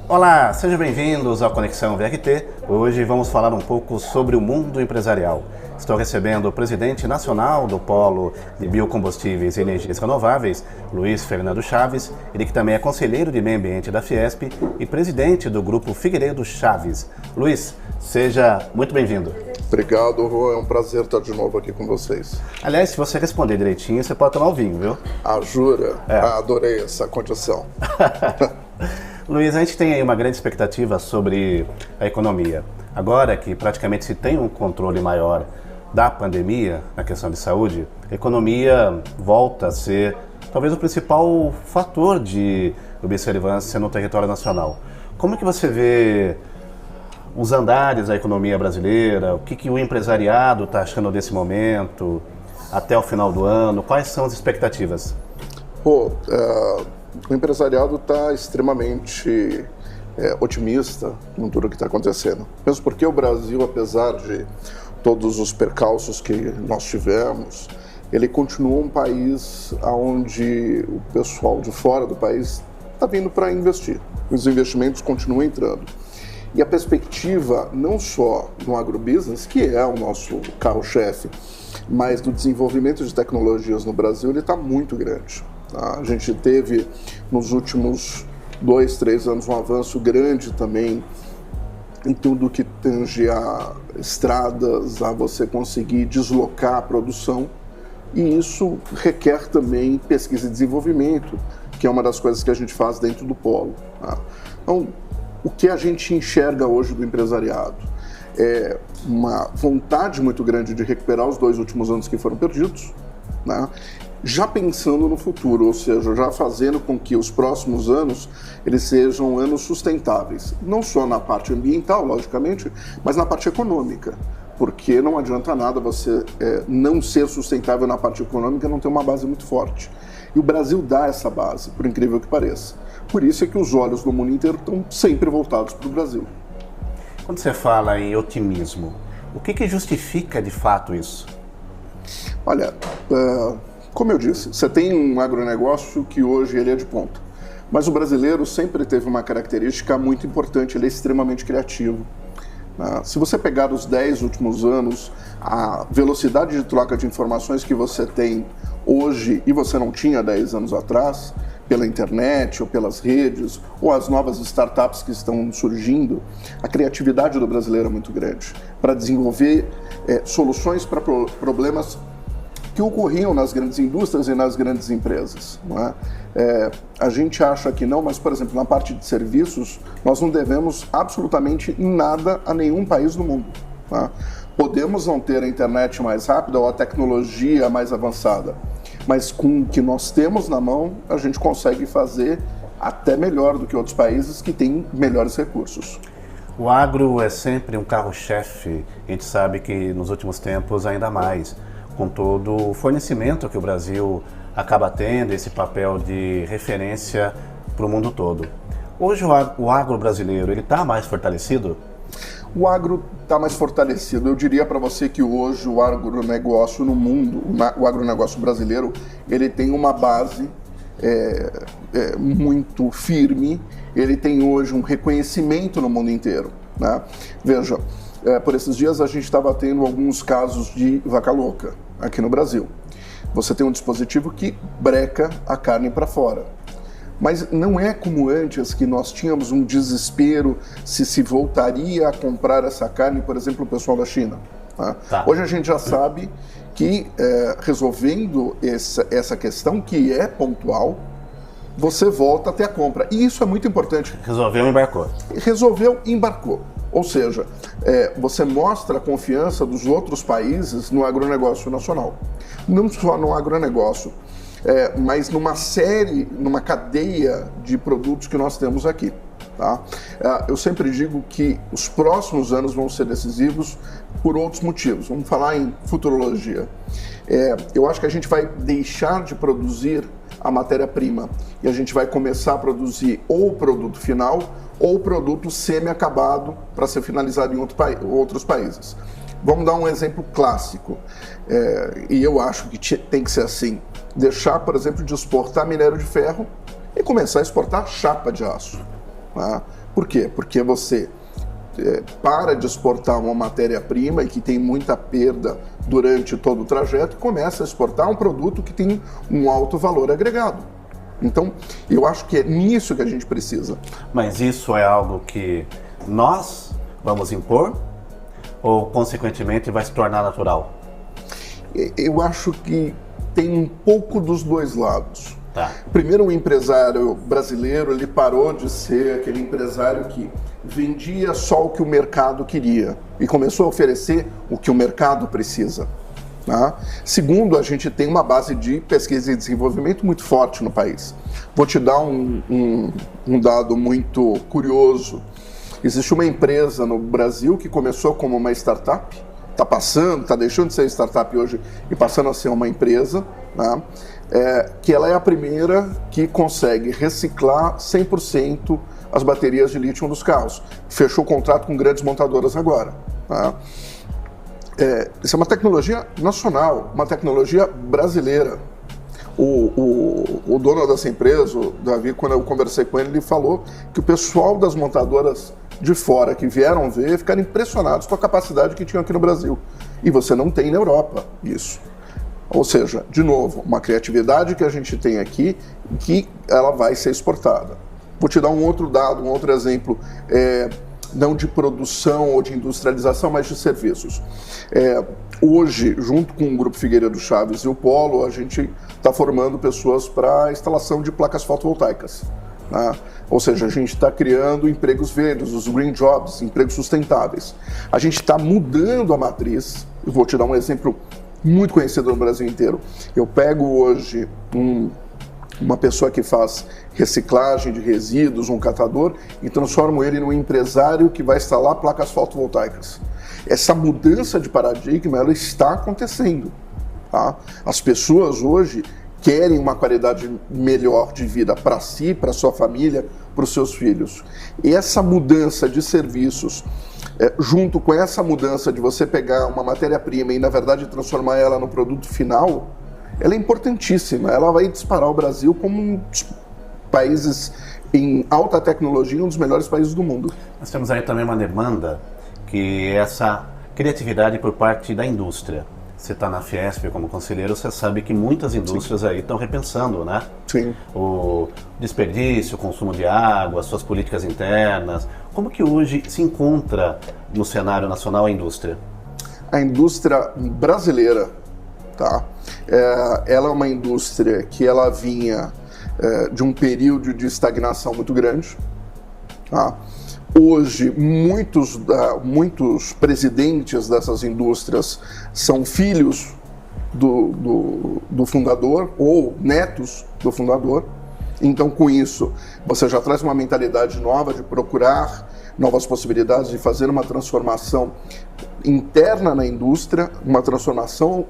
Olá, sejam bem-vindos ao Conexão VRT. Hoje vamos falar um pouco sobre o mundo empresarial. Estou recebendo o presidente nacional do Polo de Biocombustíveis e Energias Renováveis, Luiz Fernando Chaves, ele que também é conselheiro de meio ambiente da Fiesp e presidente do Grupo Figueiredo Chaves. Luiz, seja muito bem-vindo. Obrigado, Rô. É um prazer estar de novo aqui com vocês. Aliás, se você responder direitinho, você pode tomar o vinho, viu? Ah, jura? Adorei essa condição. Luiz, a gente tem aí uma grande expectativa sobre a economia. Agora que praticamente se tem um controle maior da pandemia na questão de saúde, a economia volta a ser talvez o principal fator de observância no território nacional. Como é que você vê os andares da economia brasileira? O que o empresariado está achando desse momento até o final do ano? Quais são as expectativas? O empresariado está extremamente otimista com tudo o que está acontecendo. Mesmo porque o Brasil, apesar de todos os percalços que nós tivemos, ele continua um país onde o pessoal de fora do país está vindo para investir. Os investimentos continuam entrando. E a perspectiva, não só no agrobusiness, que é o nosso carro-chefe, mas do desenvolvimento de tecnologias no Brasil, ele está muito grande. A gente teve, nos últimos 2, 3 anos, um avanço grande também em tudo que tange a estradas, a você conseguir deslocar a produção. E isso requer também pesquisa e desenvolvimento, que é uma das coisas que a gente faz dentro do Polo. Então, o que a gente enxerga hoje do empresariado é uma vontade muito grande de recuperar os 2 últimos anos que foram perdidos, né? Já pensando no futuro, ou seja, já fazendo com que os próximos anos eles sejam anos sustentáveis, não só na parte ambiental, logicamente, mas na parte econômica, porque não adianta nada você não ser sustentável na parte econômica e não ter uma base muito forte. E o Brasil dá essa base, por incrível que pareça. Por isso é que os olhos do mundo inteiro estão sempre voltados para o Brasil. Quando você fala em otimismo, o que justifica de fato isso? Olha, como eu disse, você tem um agronegócio que hoje ele é de ponta. Mas o brasileiro sempre teve uma característica muito importante, ele é extremamente criativo. Se você pegar os 10 últimos anos, a velocidade de troca de informações que você tem hoje e você não tinha 10 anos atrás, pela internet ou pelas redes, ou as novas startups que estão surgindo, a criatividade do brasileiro é muito grande para desenvolver soluções para problemas que ocorriam nas grandes indústrias e nas grandes empresas. Não é? A gente acha que não, mas, por exemplo, na parte de serviços, nós não devemos absolutamente nada a nenhum país do mundo. Tá? Podemos não ter a internet mais rápida ou a tecnologia mais avançada, mas com o que nós temos na mão, a gente consegue fazer até melhor do que outros países que têm melhores recursos. O agro é sempre um carro-chefe, a gente sabe que nos últimos tempos ainda mais, com todo o fornecimento que o Brasil acaba tendo, esse papel de referência para o mundo todo. Hoje o agro brasileiro, ele está mais fortalecido? O agro está mais fortalecido. Eu diria para você que hoje o agronegócio no mundo, o agronegócio brasileiro, ele tem uma base muito firme, ele tem hoje um reconhecimento no mundo inteiro, né? Veja, por esses dias a gente estava tendo alguns casos de vaca louca aqui no Brasil. Você tem um dispositivo que breca a carne para fora. Mas não é como antes, que nós tínhamos um desespero se voltaria a comprar essa carne, por exemplo, o pessoal da China. Tá? Hoje a gente já sabe que resolvendo essa questão, que é pontual, você volta a ter a compra. E isso é muito importante. Resolveu, embarcou. Resolveu, embarcou. Ou seja, você mostra a confiança dos outros países no agronegócio nacional. Não só no agronegócio, mas numa cadeia de produtos que nós temos aqui. Tá? Eu sempre digo que os próximos anos vão ser decisivos por outros motivos. Vamos falar em futurologia. Eu acho que a gente vai deixar de produzir a matéria-prima e a gente vai começar a produzir ou o produto final ou o produto semi-acabado para ser finalizado em outros países. Vamos dar um exemplo clássico, e eu acho que tem que ser assim. Deixar, por exemplo, de exportar minério de ferro e começar a exportar chapa de aço. Tá? Por quê? Porque você para de exportar uma matéria-prima e que tem muita perda durante todo o trajeto e começa a exportar um produto que tem um alto valor agregado. Então, eu acho que é nisso que a gente precisa. Mas isso é algo que nós vamos impor ou, consequentemente, vai se tornar natural? Eu acho que tem um pouco dos dois lados. Tá. Primeiro, o empresário brasileiro, ele parou de ser aquele empresário que vendia só o que o mercado queria e começou a oferecer o que o mercado precisa. Tá? Segundo, a gente tem uma base de pesquisa e desenvolvimento muito forte no país. Vou te dar um dado muito curioso. Existe uma empresa no Brasil que começou como uma startup, está deixando de ser startup hoje e passando a ser uma empresa, tá? Que ela é a primeira que consegue reciclar 100% as baterias de lítio dos carros. Fechou contrato com grandes montadoras agora. Tá? Isso é uma tecnologia nacional, uma tecnologia brasileira. O dono dessa empresa, o Davi, quando eu conversei com ele, ele falou que o pessoal das montadoras de fora que vieram ver ficaram impressionados com a capacidade que tinham aqui no Brasil. E você não tem na Europa isso. Ou seja, de novo, uma criatividade que a gente tem aqui que ela vai ser exportada. Vou te dar um outro dado, um outro exemplo, não de produção ou de industrialização, mas de serviços. Hoje, junto com o Grupo Figueiredo Chaves e o Polo, a gente está formando pessoas para a instalação de placas fotovoltaicas. Né? Ou seja, a gente está criando empregos verdes, os green jobs, empregos sustentáveis. A gente está mudando a matriz. Eu vou te dar um exemplo muito conhecido no Brasil inteiro. Eu pego hoje uma pessoa que faz reciclagem de resíduos, um catador, e transformo ele num empresário que vai instalar placas fotovoltaicas. Essa mudança de paradigma, ela está acontecendo. Tá? As pessoas hoje querem uma qualidade melhor de vida para si, para sua família, para os seus filhos. E essa mudança de serviços, junto com essa mudança de você pegar uma matéria-prima e, na verdade, transformar ela no produto final, ela é importantíssima. Ela vai disparar o Brasil como um dos países em alta tecnologia, um dos melhores países do mundo. Nós temos aí também uma demanda que é essa criatividade por parte da indústria. Você está na Fiesp como conselheiro, você sabe que muitas indústrias aí estão repensando, né? Sim. O desperdício, o consumo de água, suas políticas internas. Como que hoje se encontra no cenário nacional a indústria? A indústria brasileira, tá? Ela é uma indústria que ela vinha de um período de estagnação muito grande, tá? Hoje, muitos presidentes dessas indústrias são filhos do fundador ou netos do fundador. Então, com isso, você já traz uma mentalidade nova de procurar novas possibilidades de fazer uma transformação interna na indústria, uma transformação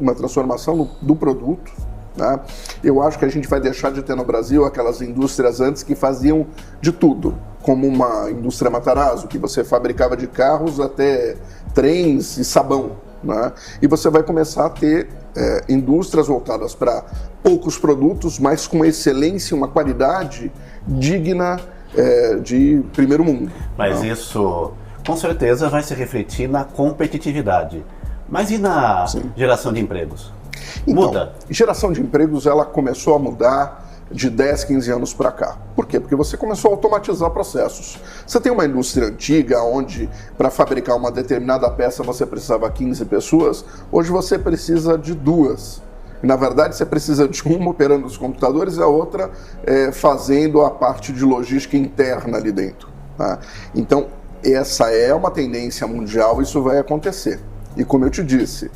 do produto. Né? Eu acho que a gente vai deixar de ter no Brasil aquelas indústrias antes que faziam de tudo, como uma indústria Matarazzo, que você fabricava de carros até trens e sabão. Né? E você vai começar a ter indústrias voltadas para poucos produtos, mas com excelência, uma qualidade digna de primeiro mundo. Mas isso, com certeza, vai se refletir na competitividade. Mas e na geração de empregos? Então, Muda? Geração de empregos, ela começou a mudar de 10, 15 anos para cá. Por quê? Porque você começou a automatizar processos. Você tem uma indústria antiga onde para fabricar uma determinada peça você precisava 15 pessoas, hoje você precisa de 2. E, na verdade, você precisa de uma operando os computadores e a outra fazendo a parte de logística interna ali dentro. Tá? Então, essa é uma tendência mundial, isso vai acontecer. E como eu te disse,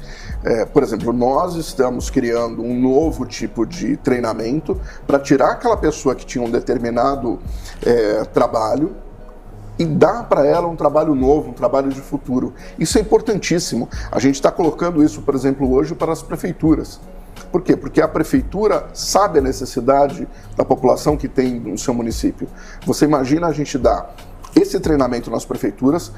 por exemplo, nós estamos criando um novo tipo de treinamento para tirar aquela pessoa que tinha um determinado trabalho e dar para ela um trabalho novo, um trabalho de futuro. Isso é importantíssimo. A gente está colocando isso, por exemplo, hoje para as prefeituras. Por quê? Porque a prefeitura sabe a necessidade da população que tem no seu município. Você imagina a gente dar esse treinamento nas prefeituras,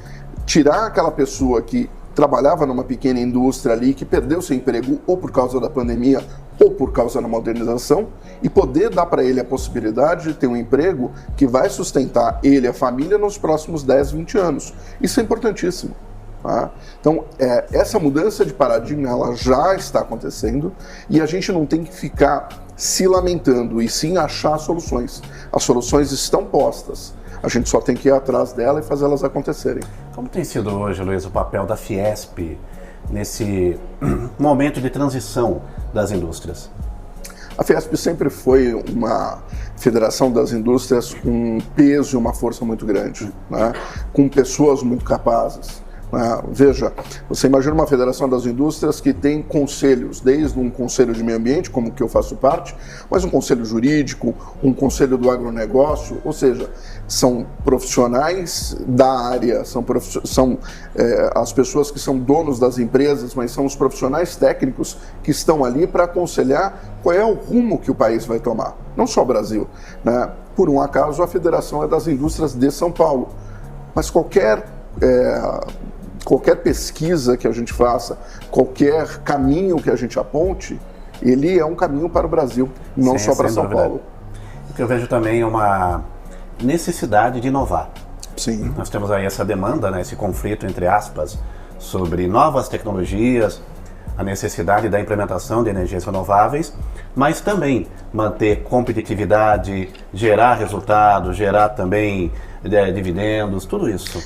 tirar aquela pessoa que trabalhava numa pequena indústria ali, que perdeu seu emprego ou por causa da pandemia ou por causa da modernização, e poder dar para ele a possibilidade de ter um emprego que vai sustentar ele e a família nos próximos 10, 20 anos. Isso é importantíssimo. Tá? Então, essa mudança de paradigma ela já está acontecendo e a gente não tem que ficar se lamentando e sim achar soluções. As soluções estão postas. A gente só tem que ir atrás dela e fazê-las acontecerem. Como tem sido hoje, Luiz, o papel da Fiesp nesse momento de transição das indústrias? A Fiesp sempre foi uma federação das indústrias com um peso e uma força muito grande, né? Com pessoas muito capazes. Veja, você imagina uma federação das indústrias que tem conselhos, desde um conselho de meio ambiente, como que eu faço parte, mas um conselho jurídico, um conselho do agronegócio, ou seja, são profissionais da área, são as pessoas que são donos das empresas, mas são os profissionais técnicos que estão ali para aconselhar qual é o rumo que o país vai tomar, não só o Brasil, né? Por um acaso, a federação é das indústrias de São Paulo, mas qualquer pesquisa que a gente faça, qualquer caminho que a gente aponte, ele é um caminho para o Brasil, não só para São Paulo. O que eu vejo também é uma necessidade de inovar. Sim. Nós temos aí essa demanda, né, esse conflito, entre aspas, sobre novas tecnologias, a necessidade da implementação de energias renováveis, mas também manter competitividade, gerar resultados, gerar também dividendos, tudo isso.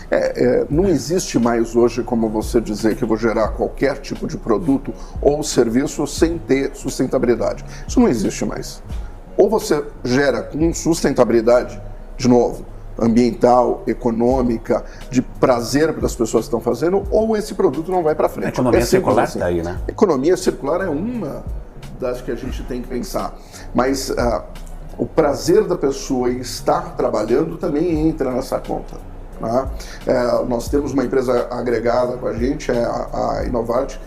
Não existe mais hoje como você dizer que eu vou gerar qualquer tipo de produto ou serviço sem ter sustentabilidade. Isso não existe mais. Ou você gera com sustentabilidade, de novo, ambiental, econômica, de prazer para as pessoas que estão fazendo, ou esse produto não vai para frente. A economia circular está aí, né? A economia circular é uma das que a gente tem que pensar. Mas o prazer da pessoa em estar trabalhando também entra nessa conta. Né? Nós temos uma empresa agregada com a gente, a Inovate,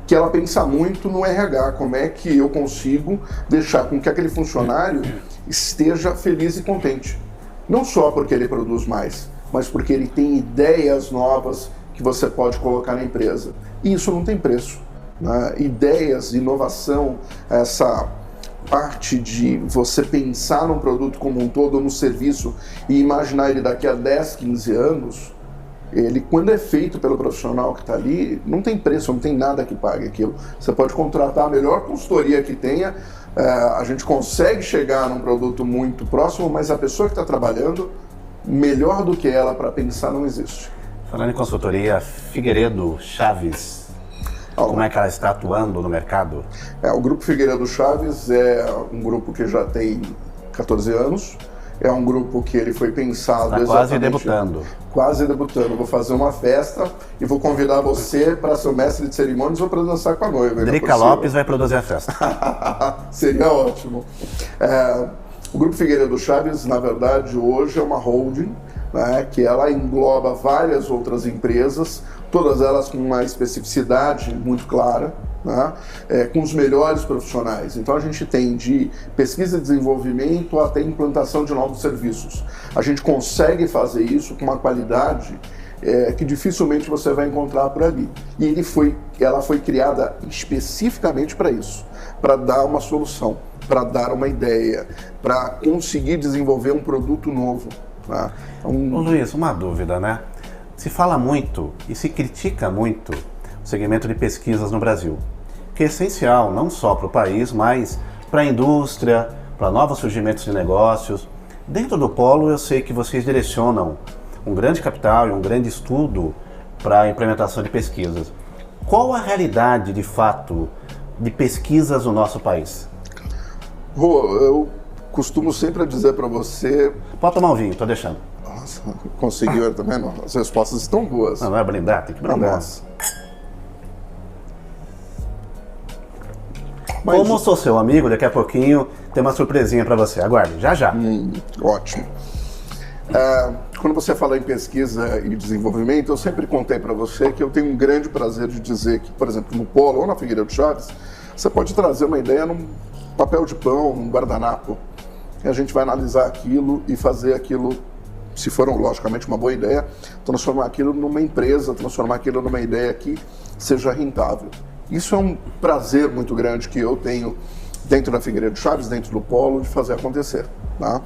que ela pensa muito no RH, como é que eu consigo deixar com que aquele funcionário esteja feliz e contente. Não só porque ele produz mais, mas porque ele tem ideias novas que você pode colocar na empresa. E isso não tem preço. Né? Ideias, inovação, essa parte de você pensar num produto como um todo, no serviço, e imaginar ele daqui a 10, 15 anos, ele, quando é feito pelo profissional que está ali, não tem preço, não tem nada que pague aquilo. Você pode contratar a melhor consultoria que tenha, a gente consegue chegar num produto muito próximo, mas a pessoa que está trabalhando, melhor do que ela para pensar, não existe. Falando em consultoria, Figueiredo Chaves, como é que ela está atuando no mercado? O Grupo Figueiredo Chaves é um grupo que já tem 14 anos, é um grupo que ele foi pensado exatamente... quase debutando. Quase debutando. Vou fazer uma festa e vou convidar você para ser o mestre de cerimônias ou para dançar com a noiva. Drica Lopes vai produzir a festa. Seria ótimo. O Grupo Figueiredo Chaves, na verdade, hoje é uma holding, né, que ela engloba várias outras empresas, todas elas com uma especificidade muito clara, né, com os melhores profissionais. Então a gente tem de pesquisa e desenvolvimento até implantação de novos serviços. A gente consegue fazer isso com uma qualidade que dificilmente você vai encontrar por ali. E ela foi criada especificamente para isso, para dar uma solução, para dar uma ideia, para conseguir desenvolver um produto novo. Né? Ô Luiz, uma dúvida, né? Se fala muito e se critica muito o segmento de pesquisas no Brasil, que é essencial não só para o país, mas para a indústria, para novos surgimentos de negócios. Dentro do Polo, eu sei que vocês direcionam um grande capital e um grande estudo para a implementação de pesquisas. Qual a realidade, de fato, de pesquisas no nosso país? Eu costumo sempre dizer para você... Pode tomar um vinho, estou deixando. Nossa, conseguiu também? Não. As respostas estão boas. Não é brindar? Tem que brindar. Nossa. Como sou seu amigo, daqui a pouquinho tem uma surpresinha para você. Aguarde, já já. Ótimo. Quando você fala em pesquisa e desenvolvimento, eu sempre contei para você que eu tenho um grande prazer de dizer que, por exemplo, no Polo ou na Figueiredo Chaves, você pode trazer uma ideia num papel de pão, num guardanapo, e a gente vai analisar aquilo e fazer aquilo, se for logicamente uma boa ideia, transformar aquilo numa empresa, transformar aquilo numa ideia que seja rentável. Isso é um prazer muito grande que eu tenho dentro da Figueiredo Chaves, dentro do polo, de fazer acontecer. Tá?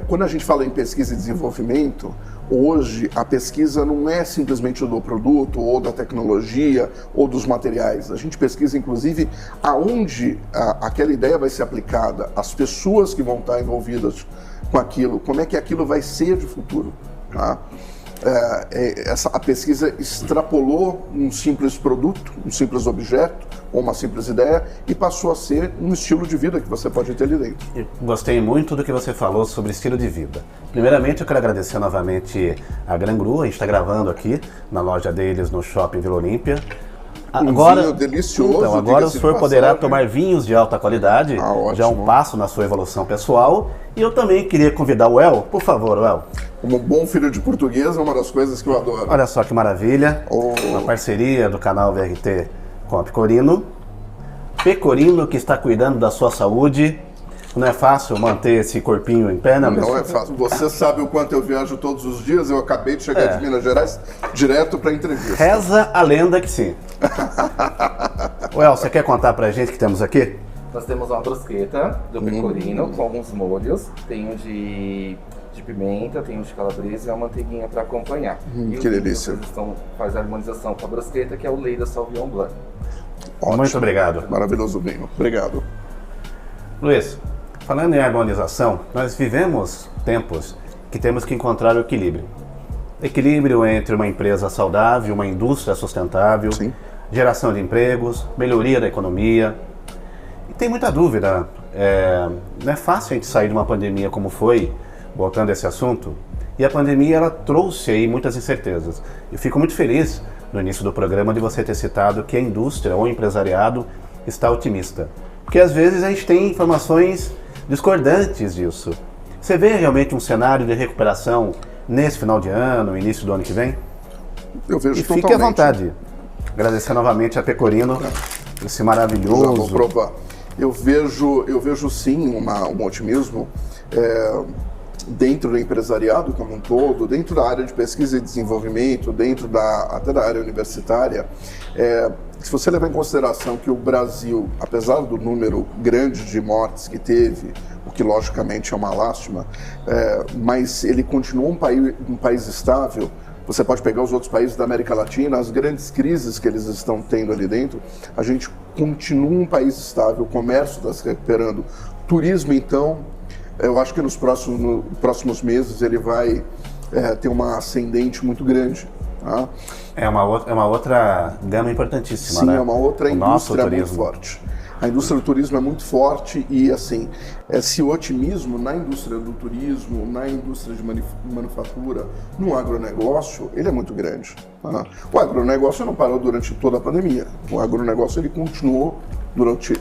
Quando a gente fala em pesquisa e desenvolvimento, hoje a pesquisa não é simplesmente do produto, ou da tecnologia, ou dos materiais. A gente pesquisa, inclusive, aonde aquela ideia vai ser aplicada, as pessoas que vão estar envolvidas com aquilo, como é que aquilo vai ser de futuro. Tá? A pesquisa extrapolou um simples produto, um simples objeto, ou uma simples ideia, e passou a ser um estilo de vida que você pode ter ali dentro. Eu gostei muito do que você falou sobre estilo de vida. Primeiramente, eu quero agradecer novamente a Gran Gru. A gente está gravando aqui na loja deles no Shopping Vila Olímpia. Agora, vinho delicioso. Então, agora o senhor poderá tomar vinhos de alta qualidade, já é um passo na sua evolução pessoal. E eu também queria convidar o El, por favor, El. Como bom filho de português, é uma das coisas que eu adoro. Olha só que maravilha, uma parceria do canal VRT com a Pecorino. Pecorino, que está cuidando da sua saúde. Não é fácil manter esse corpinho em pé, né? Não é fácil. Você sabe o quanto eu viajo todos os dias. Eu acabei de chegar de Minas Gerais direto para a entrevista. Reza a lenda que sim. Well, você quer contar pra gente o que temos aqui? Nós temos uma brusqueta do Pecorino com alguns molhos. Tem um de pimenta, tem um de calabresa e uma manteiguinha para acompanhar. E que delícia. Faz a harmonização com a brusqueta, que é o Leida Sauvignon Blanc. Ótimo. Muito obrigado. Maravilhoso vinho. Obrigado. Luiz, falando em harmonização, nós vivemos tempos que temos que encontrar o equilíbrio. Equilíbrio entre uma empresa saudável, uma indústria sustentável, Sim. geração de empregos, melhoria da economia. E tem muita dúvida, não é fácil a gente sair de uma pandemia como foi, voltando a esse assunto, e a pandemia ela trouxe aí muitas incertezas. Eu fico muito feliz no início do programa de você ter citado que a indústria ou o empresariado está otimista. Porque às vezes a gente tem informações discordantes disso. Você vê realmente um cenário de recuperação nesse final de ano, início do ano que vem? Eu vejo e totalmente. Fique à vontade. Agradecer novamente a Pecorino, esse maravilhoso... Já vou provar. Eu vejo sim um otimismo dentro do empresariado como um todo, dentro da área de pesquisa e desenvolvimento, dentro até da área universitária. Se você levar em consideração que o Brasil, apesar do número grande de mortes que teve, o que logicamente é uma lástima, mas ele continua um país estável. Você pode pegar os outros países da América Latina, as grandes crises que eles estão tendo ali dentro, a gente continua um país estável, o comércio está se recuperando. Turismo, então, eu acho que nos próximos meses ele vai ter uma ascendente muito grande. Tá? É uma outra gama importantíssima, Sim, né? é uma outra o nosso indústria turismo. muito forte. A indústria do turismo é muito forte e, assim, esse otimismo na indústria do turismo, na indústria de manufatura, no agronegócio, ele é muito grande. Tá? O agronegócio não parou durante toda a pandemia. O agronegócio ele continuou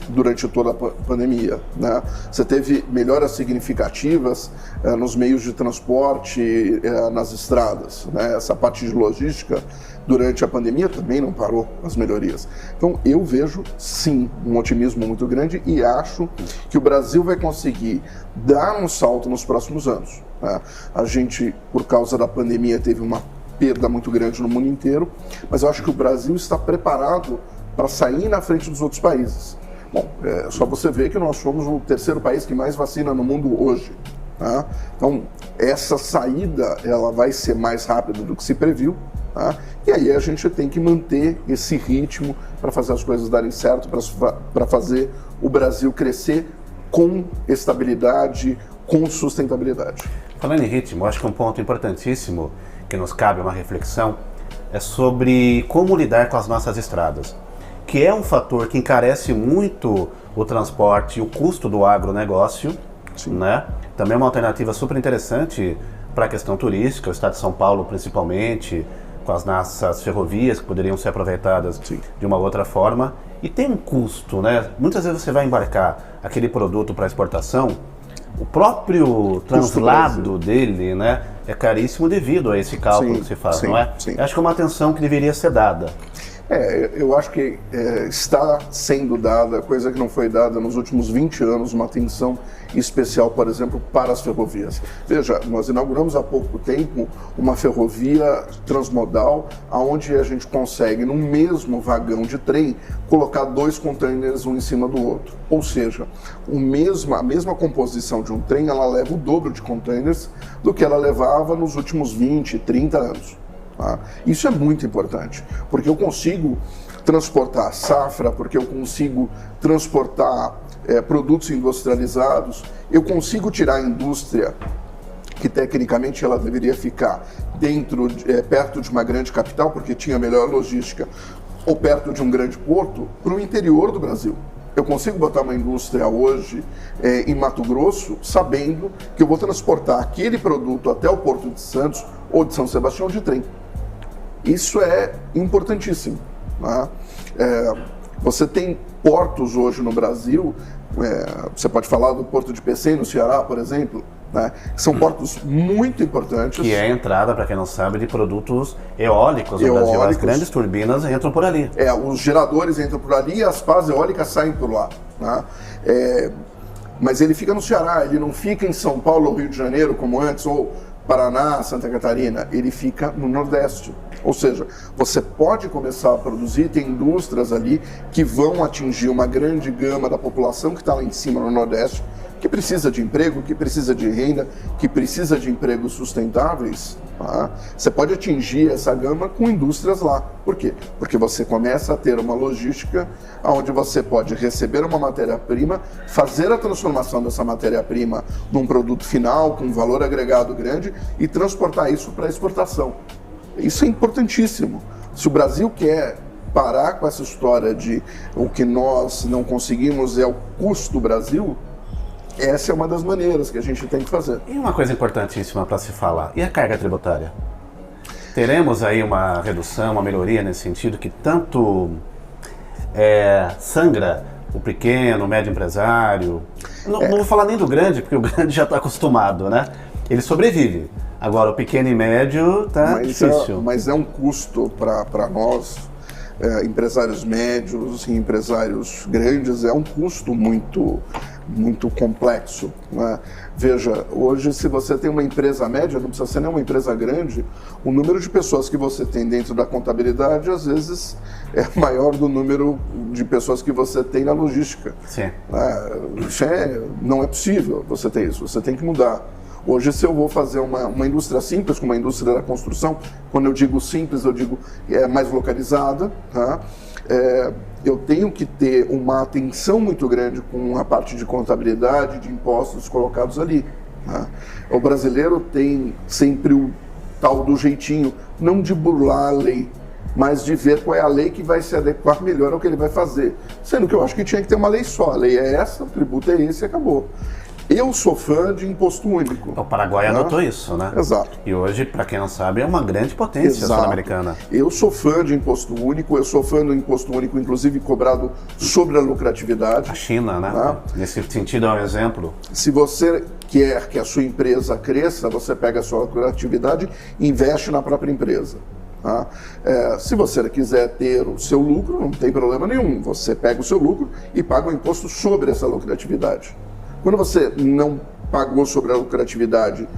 durante toda a pandemia. Né? Você teve melhoras significativas nos meios de transporte, nas estradas. Né? Essa parte de logística, durante a pandemia, também não parou as melhorias. Então, eu vejo, sim, um otimismo muito grande e acho que o Brasil vai conseguir dar um salto nos próximos anos. Né? A gente, por causa da pandemia, teve uma perda muito grande no mundo inteiro, mas eu acho que o Brasil está preparado para sair na frente dos outros países. Bom, é só você ver que nós somos o terceiro país que mais vacina no mundo hoje. Tá? Então, essa saída ela vai ser mais rápida do que se previu. Tá? E aí a gente tem que manter esse ritmo para fazer as coisas darem certo, para fazer o Brasil crescer com estabilidade, com sustentabilidade. Falando em ritmo, acho que um ponto importantíssimo que nos cabe uma reflexão é sobre como lidar com as nossas estradas, que é um fator que encarece muito o transporte e o custo do agronegócio, né? Também é uma alternativa super interessante para a questão turística, o estado de São Paulo principalmente, com as nossas ferrovias que poderiam ser aproveitadas de uma outra forma. E tem um custo, né? Muitas vezes você vai embarcar aquele produto para exportação, o próprio translado dele, né, é caríssimo devido a esse cálculo que se faz, não é? Sim. Acho que é uma atenção que deveria ser dada. Eu acho que está sendo dada, coisa que não foi dada nos últimos 20 anos, uma atenção especial, por exemplo, para as ferrovias. Veja, nós inauguramos há pouco tempo uma ferrovia transmodal, onde a gente consegue, no mesmo vagão de trem, colocar 2 containers um em cima do outro. Ou seja, a mesma composição de um trem, ela leva o dobro de containers do que ela levava nos últimos 20, 30 anos. Tá? Isso é muito importante, porque eu consigo transportar safra, porque eu consigo transportar produtos industrializados, eu consigo tirar a indústria que tecnicamente ela deveria ficar perto de uma grande capital, porque tinha melhor logística, ou perto de um grande porto, para o interior do Brasil. Eu consigo botar uma indústria hoje em Mato Grosso, sabendo que eu vou transportar aquele produto até o Porto de Santos ou de São Sebastião de trem. Isso é importantíssimo. Né? Você tem portos hoje no Brasil, você pode falar do Porto de Pecém, no Ceará, por exemplo, né? São portos muito importantes. Que é a entrada, para quem não sabe, de produtos eólicos no Brasil. As grandes turbinas entram por ali. Os geradores entram por ali e as pás eólicas saem por lá. Né? Mas ele fica no Ceará, ele não fica em São Paulo ou Rio de Janeiro, como antes, ou Paraná, Santa Catarina, ele fica no Nordeste. Ou seja, você pode começar a produzir, tem indústrias ali que vão atingir uma grande gama da população que está lá em cima no Nordeste, que precisa de emprego, que precisa de renda, que precisa de empregos sustentáveis. Tá? Você pode atingir essa gama com indústrias lá. Por quê? Porque você começa a ter uma logística onde você pode receber uma matéria-prima, fazer a transformação dessa matéria-prima num produto final com valor agregado grande e transportar isso para exportação. Isso é importantíssimo. Se o Brasil quer parar com essa história de o que nós não conseguimos é o custo do Brasil, essa é uma das maneiras que a gente tem que fazer. E uma coisa importantíssima para se falar, e a carga tributária? Teremos aí uma redução, uma melhoria nesse sentido que tanto sangra o pequeno, o médio empresário? Não vou falar nem do grande, porque o grande já está acostumado, né? Ele sobrevive. Agora, o pequeno e médio está difícil. Mas é um custo para nós, empresários médios e empresários grandes, é um custo muito complexo. Né? Veja, hoje se você tem uma empresa média, não precisa ser nem uma empresa grande, o número de pessoas que você tem dentro da contabilidade, às vezes, é maior do número de pessoas que você tem na logística. Sim. Isso não é possível você ter isso, você tem que mudar. Hoje, se eu vou fazer uma indústria simples, como a indústria da construção, quando eu digo simples, eu digo mais localizada, tá? Eu tenho que ter uma atenção muito grande com a parte de contabilidade, de impostos colocados ali. Tá? O brasileiro tem sempre o tal do jeitinho, não de burlar a lei, mas de ver qual é a lei que vai se adequar melhor ao que ele vai fazer. Sendo que eu acho que tinha que ter uma lei só. A lei é essa, o tributo é esse e acabou. Eu sou fã de imposto único. O Paraguai adotou isso, né? Exato. E hoje, para quem não sabe, é uma grande potência sul-americana. Eu sou fã de imposto único, eu sou fã do imposto único, inclusive cobrado sobre a lucratividade. A China, né? Tá? Nesse sentido, é um exemplo. Se você quer que a sua empresa cresça, você pega a sua lucratividade e investe na própria empresa. Tá? Se você quiser ter o seu lucro, não tem problema nenhum. Você pega o seu lucro e paga o imposto sobre essa lucratividade. Quando você não pagou sobre a lucratividade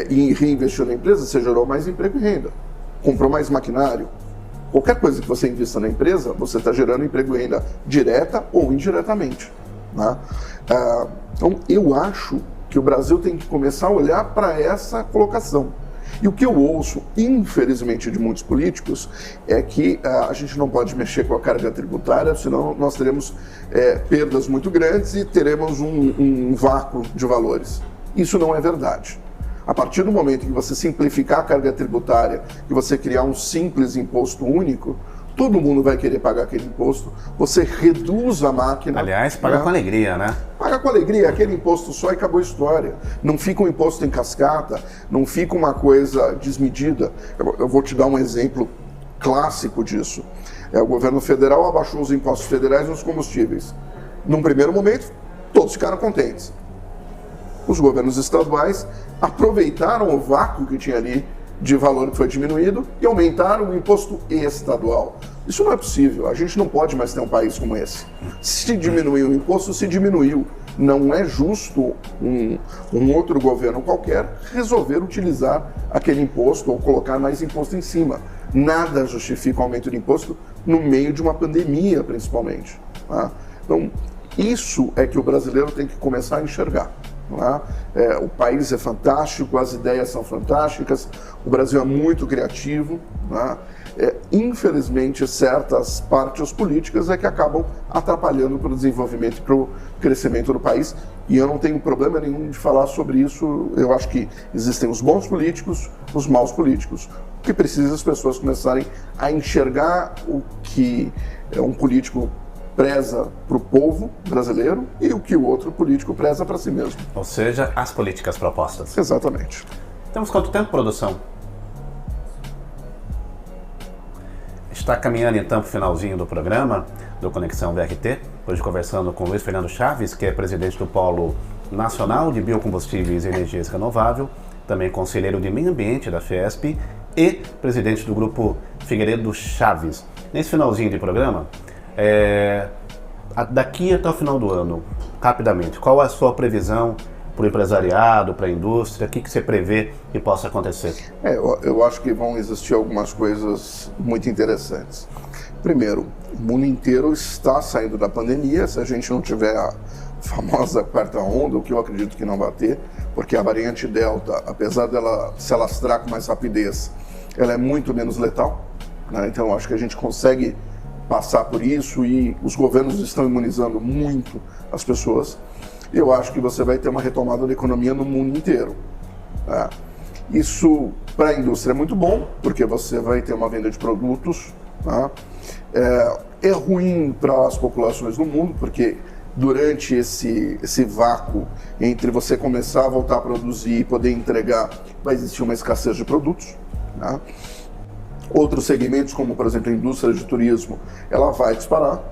e reinvestiu na empresa, você gerou mais emprego e renda, comprou mais maquinário. Qualquer coisa que você invista na empresa, você está gerando emprego e renda direta ou indiretamente. Né? Então, eu acho que o Brasil tem que começar a olhar para essa colocação. E o que eu ouço, infelizmente, de muitos políticos é que a gente não pode mexer com a carga tributária, senão nós teremos perdas muito grandes e teremos um vácuo de valores. Isso não é verdade. A partir do momento que você simplificar a carga tributária e você criar um simples imposto único, todo mundo vai querer pagar aquele imposto, você reduz a máquina. Aliás, paga com alegria, né? Paga com alegria, aquele imposto só e acabou a história. Não fica um imposto em cascata, não fica uma coisa desmedida. Eu vou te dar um exemplo clássico disso. O governo federal abaixou os impostos federais nos combustíveis. Num primeiro momento, todos ficaram contentes. Os governos estaduais aproveitaram o vácuo que tinha ali de valor que foi diminuído e aumentar o imposto estadual. Isso não é possível. A gente não pode mais ter um país como esse. Se diminuiu o imposto, se diminuiu. Não é justo um outro governo qualquer resolver utilizar aquele imposto ou colocar mais imposto em cima. Nada justifica o aumento de imposto no meio de uma pandemia, principalmente. Tá? Então, isso é que o brasileiro tem que começar a enxergar. O país é fantástico, as ideias são fantásticas, o Brasil é muito criativo. Infelizmente, certas partes políticas é que acabam atrapalhando para o desenvolvimento e para o crescimento do país. E eu não tenho problema nenhum de falar sobre isso. Eu acho que existem os bons políticos, os maus políticos. O que precisa as pessoas começarem a enxergar o que um político preza para o povo brasileiro e o que o outro político preza para si mesmo. Ou seja, as políticas propostas. Exatamente. Temos quanto tempo, produção? Está caminhando então para o finalzinho do programa do Conexão VRT, hoje conversando com Luiz Fernando Chaves, que é presidente do Polo Nacional de Biocombustíveis e Energias Renováveis, também conselheiro de Meio Ambiente da Fiesp e presidente do Grupo Figueiredo Chaves. Nesse finalzinho de programa, daqui até o final do ano, rapidamente, qual é a sua previsão para o empresariado, para a indústria? O que você prevê que possa acontecer? Eu acho que vão existir algumas coisas muito interessantes. Primeiro, o mundo inteiro está saindo da pandemia. Se a gente não tiver a famosa quarta onda, o que eu acredito que não vai ter, porque a variante Delta, apesar dela se alastrar com mais rapidez, ela é muito menos letal. Então, eu acho que a gente consegue passar por isso e os governos estão imunizando muito as pessoas. Eu acho que você vai ter uma retomada da economia no mundo inteiro. Isso para a indústria é muito bom, porque você vai ter uma venda de produtos. É ruim para as populações do mundo, porque durante esse vácuo entre você começar a voltar a produzir e poder entregar, vai existir uma escassez de produtos. Outros segmentos, como por exemplo a indústria de turismo, ela vai disparar.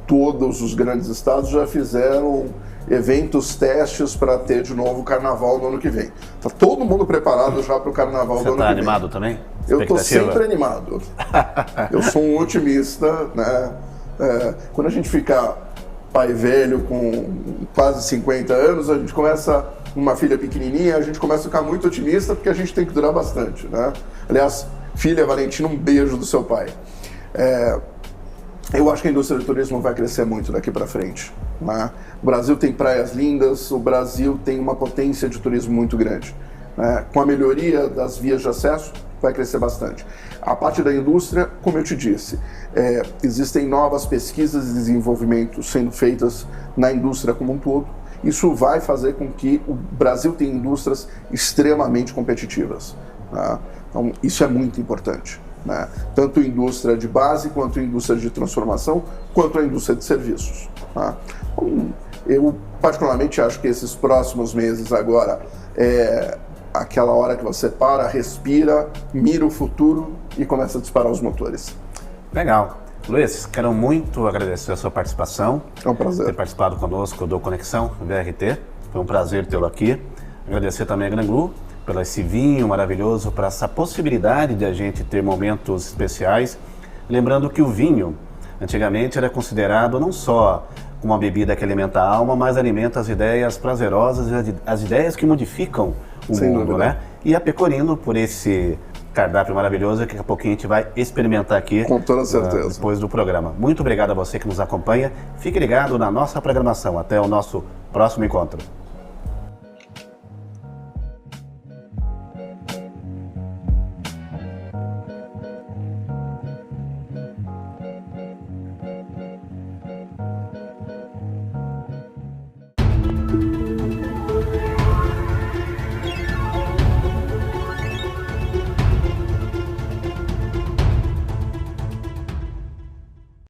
Todos os grandes estados já fizeram eventos, testes para ter de novo o carnaval no ano que vem. Está todo mundo preparado já para o carnaval do ano que vem. Você está animado também? Eu estou sempre animado. Eu sou um otimista, né? Quando a gente fica pai velho com quase 50 anos, a gente começa, uma filha pequenininha, a gente começa a ficar muito otimista porque a gente tem que durar bastante, né? Aliás, filha Valentina, um beijo do seu pai. Eu acho que a indústria do turismo vai crescer muito daqui para frente. O Brasil tem praias lindas, o Brasil tem uma potência de turismo muito grande. Com a melhoria das vias de acesso, vai crescer bastante. A parte da indústria, como eu te disse, existem novas pesquisas e desenvolvimento sendo feitas na indústria como um todo. Isso vai fazer com que o Brasil tenha indústrias extremamente competitivas. Então, isso é muito importante. Tanto a indústria de base, quanto a indústria de transformação, quanto a indústria de serviços. Eu particularmente acho que esses próximos meses agora é aquela hora que você para, respira, mira o futuro e começa a disparar os motores. Legal. Luiz, quero muito agradecer a sua participação. É um prazer. Ter participado conosco do Conexão VRT. Foi um prazer tê-lo aqui. Agradecer também a Granglu pelo esse vinho maravilhoso, por essa possibilidade de a gente ter momentos especiais. Lembrando que o vinho, antigamente, era considerado não só uma bebida que alimenta a alma, mas alimenta as ideias prazerosas e as ideias que modificam o mundo, né? E a Pecorino, por esse cardápio maravilhoso, que daqui a pouquinho a gente vai experimentar aqui. Com toda certeza. Depois do programa. Muito obrigado a você que nos acompanha. Fique ligado na nossa programação. Até o nosso próximo encontro.